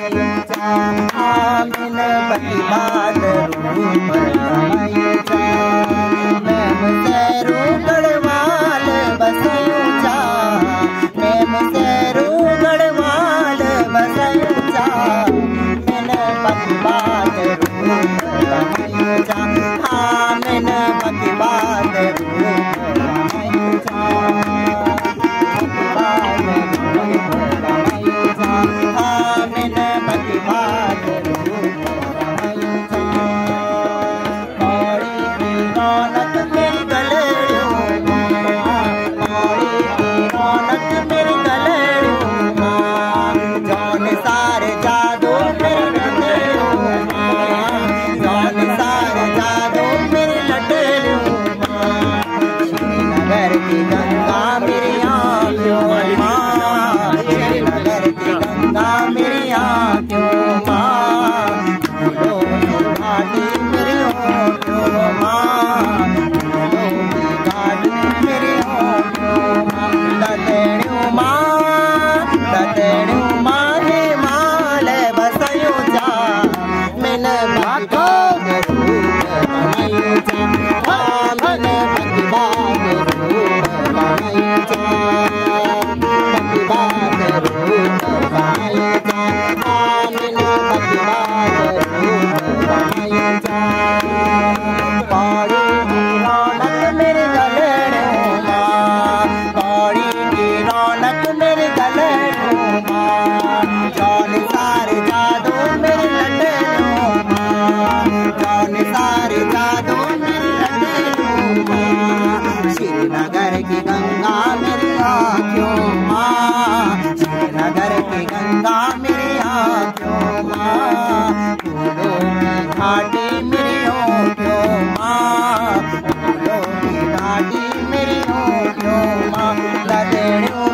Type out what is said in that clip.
आमिन बकी बात रूप रमायूचा मैं मुझसे गढ़वाल बसयूचा मैं मुझसे गढ़वाल बसयूचा मैंने बकी बात रूप रमायूचा आमिन बकी बात रूप रमायूचा आमिन बकी बात रूप रमायूचा पौड़ी की रौनक मेरी गलेड़ियों पौड़ी की रौनक मेरी गलेड़ियों जौन सारे जादू मेरे लटेड़ियों जौन सारे जादू मेरी लटेड़ियों श्रीनगर की गंगा मेरी आँखों श्रीनगर की गंगा मेरी आँखों फूलों की घाटी मेरी होठों फूलों की घाटी मेरी होठों दतेड़ियों माँ हिमाल बसयूचा मैंने बातों में रूप बनायूचा मैंने बकी बात रूप बनायूचा बकी बात रूप बनायूचा मैंने बकी बात रूप बनायूचा पौड़ी की रौनक मेरे गलेड़ों पौड़ी की रौनक मेरे गलेड़ों जौन सारे जादू मेरे लटेड़ों जौन सारे जादू मेरे लटेड़ों श्रीनगर की गंगा मेरी आँखों श्रीनगर की गंगा मेरी आँखों फूलों की घाटी मेरी होठों फूलों की घाटी मेरी होठों लतेड़ों